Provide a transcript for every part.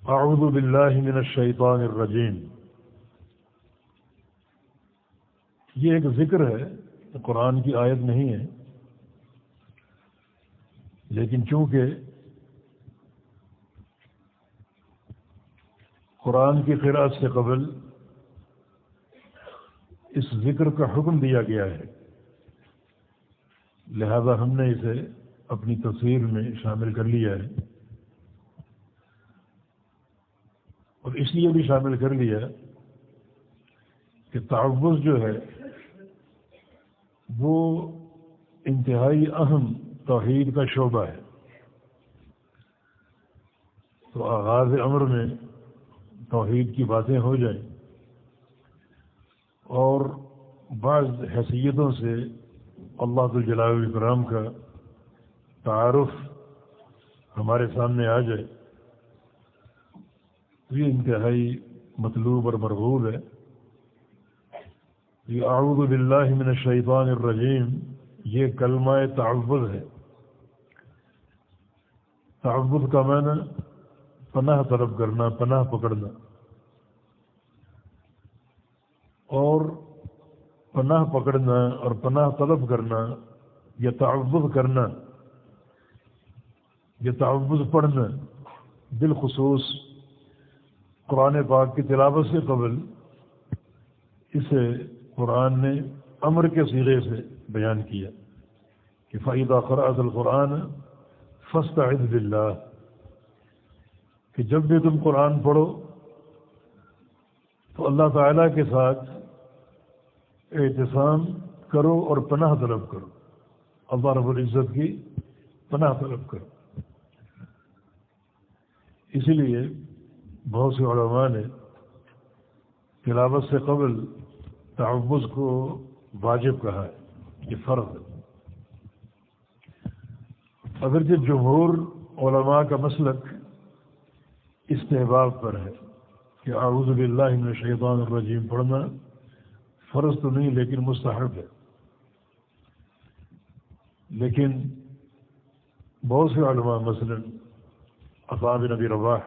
اعوذ باللہ من الشیطان الرجیم، یہ ایک ذکر ہے، قرآن کی آیت نہیں ہے، لیکن چونکہ قرآن کی قراءت سے قبل اس ذکر کا حکم دیا گیا ہے، لہذا ہم نے اسے اپنی تفسیر میں شامل کر لیا ہے، اور اس لیے بھی شامل کر لیا کہ تعوذ جو ہے وہ انتہائی اہم توحید کا شعبہ ہے۔ تو آغاز امر میں توحید کی باتیں ہو جائیں اور بعض حیثیتوں سے اللہ ذوالجلال والاکرام کا تعارف ہمارے سامنے آ جائے، یہ انتہائی مطلوب اور مرغوب ہے۔ یہ اعوذ باللہ من الشیطان الرجیم یہ کلمہ تعوذ ہے۔ تعوذ کا معنی پناہ طلب کرنا، پناہ پکڑنا، اور پناہ پکڑنا اور پناہ طلب کرنا، یہ تعوذ کرنا، یہ تعوذ پڑھنا، بالخصوص قرآن پاک کی تلاوت سے قبل اسے قرآن نے امر کے صیغے سے بیان کیا کہ فَإِذَا قَرَأْتَ الْقُرْآنَ فَاسْتَعِذْ بِاللَّهِ، کہ جب بھی تم قرآن پڑھو تو اللہ تعالیٰ کے ساتھ اعتصام کرو اور پناہ طلب کرو، اللہ رب العزت کی پناہ طلب کرو۔ اسی لیے بہت سے علماء نے تلاوت سے قبل تعوذ کو واجب کہا ہے، یہ فرض ہے۔ اگرچہ جمہور علماء کا مسلک استحباب پر ہے کہ اعوذ باللہ من الشیطان الرجیم پڑھنا فرض تو نہیں لیکن مستحب ہے، لیکن بہت سے علماء مثلا عطاء بن ابی رباح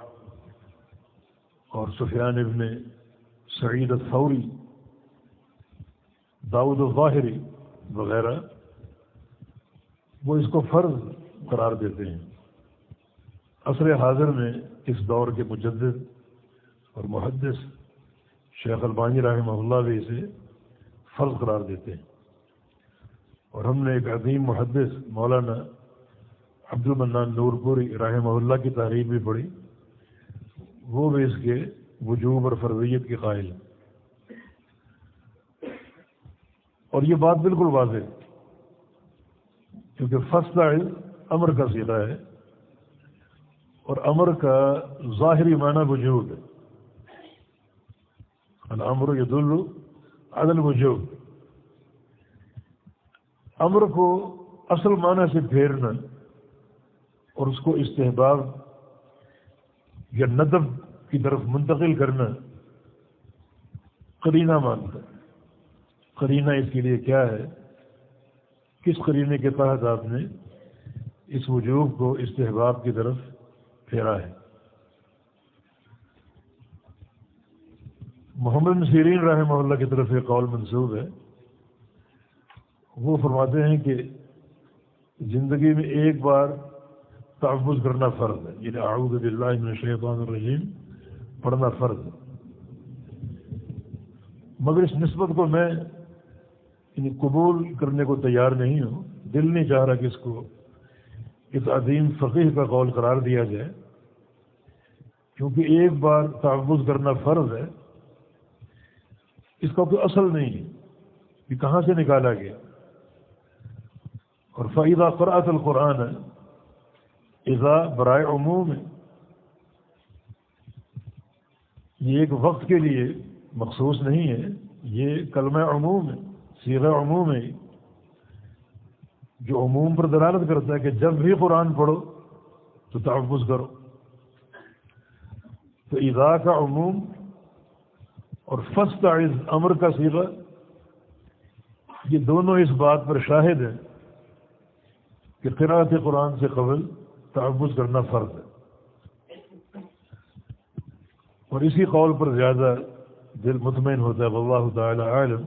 اور سفیان ابن سعید الثوری، داؤد الظاہری وغیرہ، وہ اس کو فرض قرار دیتے ہیں۔ عصر حاضر میں اس دور کے مجدد اور محدث شیخ البانی رحمہ اللہ بھی اسے فرض قرار دیتے ہیں، اور ہم نے ایک عظیم محدث مولانا عبد المنان نور پوری رحمہ اللہ کی تحریر بھی پڑھی، وہ بھی اس کے وجوب اور فرضیت کے قائل ہیں، اور یہ بات بالکل واضح ہے کیونکہ فاستعذ امر کا صیغہ ہے، اور امر کا ظاہری معنی وجوب ہے، الامر یدل علی الوجوب۔ امر کو اصل معنی سے پھیرنا اور اس کو استحباب یا ندب کی طرف منتقل کرنا قرینہ مانتا ہے۔ قرینہ اس کے لیے کیا ہے، کس قرینے کے تحت آپ نے اس وجوب کو استحباب کی طرف پھیرا ہے۔ محمد بن سیرین رحمہ اللہ کی طرف ایک قول منسوب ہے، وہ فرماتے ہیں کہ زندگی میں ایک بار تعوذ کرنا فرض ہے، یعنی اعوذ باللہ من الشیطان الرجیم پڑھنا فرض ہے، مگر اس نسبت کو میں قبول کرنے کو تیار نہیں ہوں، دل نہیں چاہ رہا کہ اس کو اس عظیم فقیہ کا قول قرار دیا جائے، کیونکہ ایک بار تعوذ کرنا فرض ہے، اس کا کوئی اصل نہیں ہے، یہ کہاں سے نکالا گیا۔ اور فَإِذَا قَرَأْتَ الْقُرْآنَ اذا برائے عموم ہے، یہ ایک وقت کے لیے مخصوص نہیں ہے، یہ کلمہ عموم ہے، صیغہ عموم ہے، جو عموم پر دلالت کرتا ہے کہ جب بھی قرآن پڑھو تو تعوذ کرو۔ تو اذا کا عموم اور فاستعذ امر کا صیغہ، یہ دونوں اس بات پر شاہد ہیں کہ قراءت قرآن سے قبل تعوذ کرنا فرض ہے۔ اور اسی قول پر زیادہ دل مطمئن ہوتا ہے، واللہ تعالی عالم